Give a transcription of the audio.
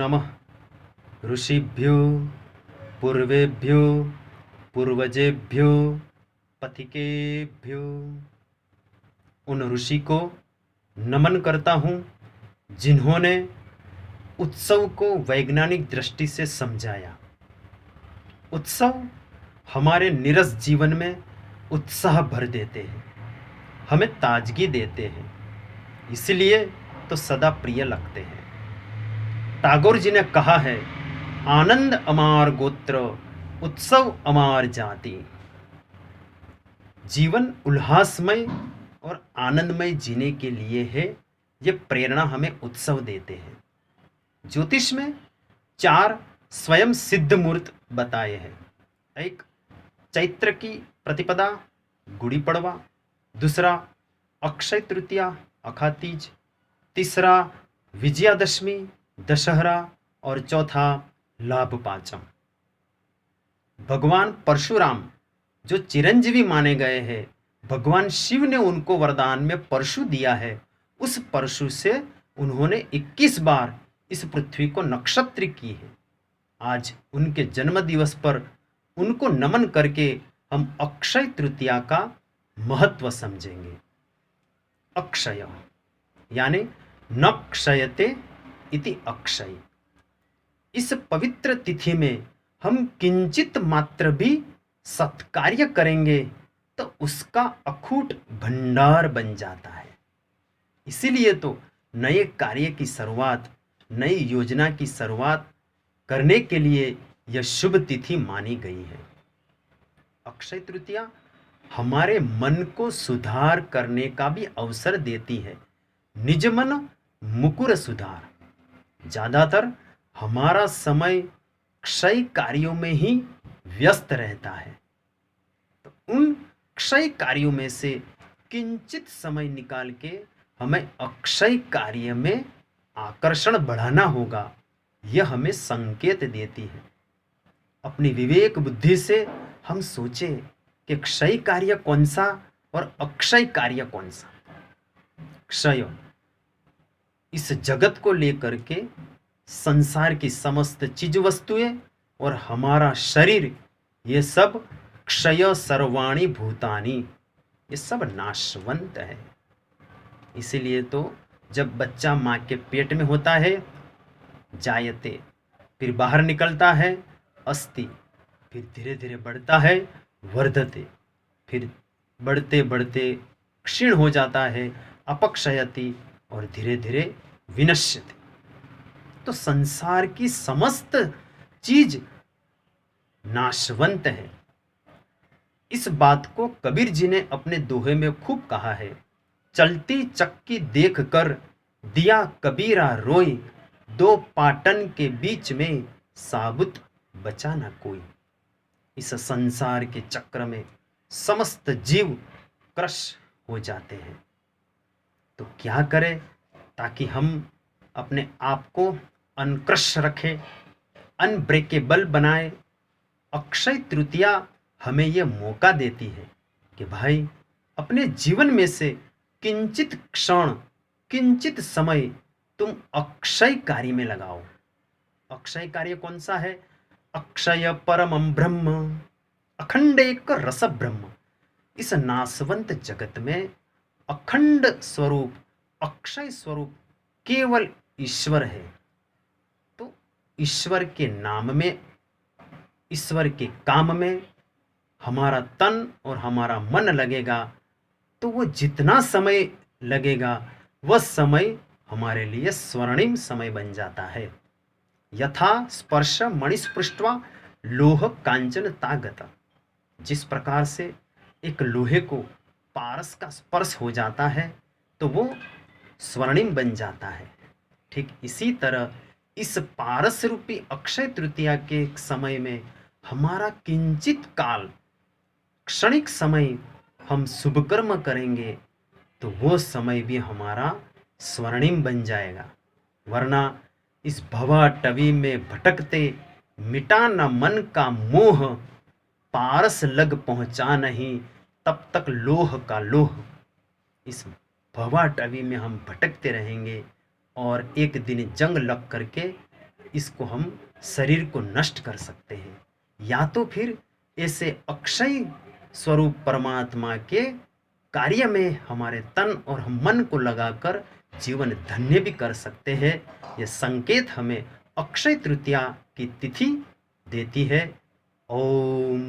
नमः ऋषिभ्यो पूर्वेभ्यो पूर्वजेभ्यो पथिकेभ्यो। उन ऋषि को नमन करता हूँ जिन्होंने उत्सव को वैज्ञानिक दृष्टि से समझाया। उत्सव हमारे नीरस जीवन में उत्साह भर देते हैं, हमें ताजगी देते हैं, इसलिए तो सदा प्रिय लगते हैं। टैगोर जी ने कहा है, आनंद अमार गोत्र, उत्सव अमार जाति। जीवन उल्लासमय और आनंदमय जीने के लिए है, ये प्रेरणा हमें उत्सव देते हैं। ज्योतिष में 4 स्वयं सिद्ध मुहूर्त बताए हैं। एक चैत्र की प्रतिपदा गुड़ी पड़वा, दूसरा अक्षय तृतीया अखातीज, तीसरा विजयादशमी दशहरा और चौथा लाभ पांचम। भगवान परशुराम जो चिरंजीवी माने गए हैं, भगवान शिव ने उनको वरदान में परशु दिया है। उस परशु से उन्होंने 21 बार इस पृथ्वी को नक्षत्र की है। आज उनके जन्म दिवस पर उनको नमन करके हम अक्षय तृतीया का महत्व समझेंगे। अक्षय यानी न क्षयते इति अक्षय। इस पवित्र तिथि में हम किंचित मात्र भी सत्कार्य करेंगे तो उसका अखूट भंडार बन जाता है। इसीलिए तो नए कार्य की शुरुआत, नई योजना की शुरुआत करने के लिए यह शुभ तिथि मानी गई है। अक्षय तृतीया हमारे मन को सुधार करने का भी अवसर देती है। निज मन मुकुर सुधार। ज्यादातर हमारा समय क्षय कार्यों में ही व्यस्त रहता है, तो उन क्षय कार्यों में से किंचित समय निकाल के हमें अक्षय कार्य में आकर्षण बढ़ाना होगा। यह हमें संकेत देती है। अपनी विवेक बुद्धि से हम सोचें कि क्षय कार्य कौन सा और अक्षय कार्य कौन सा। क्षय इस जगत को लेकर के संसार की समस्त चीज वस्तुएं और हमारा शरीर, ये सब क्षय सर्वाणि भूतानि, ये सब नाशवंत है। इसीलिए तो जब बच्चा माँ के पेट में होता है, जायते, फिर बाहर निकलता है अस्ति, फिर धीरे धीरे बढ़ता है वर्धते, फिर बढ़ते बढ़ते क्षीण हो जाता है अपक्षयति और धीरे धीरे विनश्यति। तो संसार की समस्त चीज नाशवंत है। इस बात को कबीर जी ने अपने दोहे में खूब कहा है। चलती चक्की देख कर दिया कबीरा रोई, 2 पाटन के बीच में साबुत बचा न कोई। इस संसार के चक्र में समस्त जीव क्रश हो जाते हैं। तो क्या करें ताकि हम अपने आप को अनक्रश रखें, अनब्रेकेबल बनाए। अक्षय तृतीया हमें यह मौका देती है कि भाई अपने जीवन में से किंचित क्षण, किंचित समय तुम अक्षय कार्य में लगाओ। अक्षय कार्य कौन सा है? अक्षय परमं ब्रह्म, अखंड एक रस ब्रह्म। इस नाशवंत जगत में अखंड स्वरूप, अक्षय स्वरूप केवल ईश्वर है। तो ईश्वर के नाम में, ईश्वर के काम में हमारा तन और हमारा मन लगेगा तो वो जितना समय लगेगा वह समय हमारे लिए स्वर्णिम समय बन जाता है। यथा स्पर्श मणिस्पृष्ट्वा लोह कांचन तागत। जिस प्रकार से एक लोहे को पारस का स्पर्श हो जाता है तो वो स्वर्णिम बन जाता है, ठीक इसी तरह इस पारस रूपी अक्षय तृतीया के समय में हमारा किंचित काल, क्षणिक समय हम शुभ कर्म करेंगे तो वो समय भी हमारा स्वर्णिम बन जाएगा। वरना इस भवाटवी में भटकते मिटा न मन का मोह, पारस लग पहुंचा नहीं तब तक लोह का लोह। इस भवाटवी में हम भटकते रहेंगे और एक दिन जंग लग करके इसको हम शरीर को नष्ट कर सकते हैं, या तो फिर ऐसे अक्षय स्वरूप परमात्मा के कार्य में हमारे तन और हम मन को लगाकर जीवन धन्य भी कर सकते हैं। ये संकेत हमें अक्षय तृतीया की तिथि देती है। ओम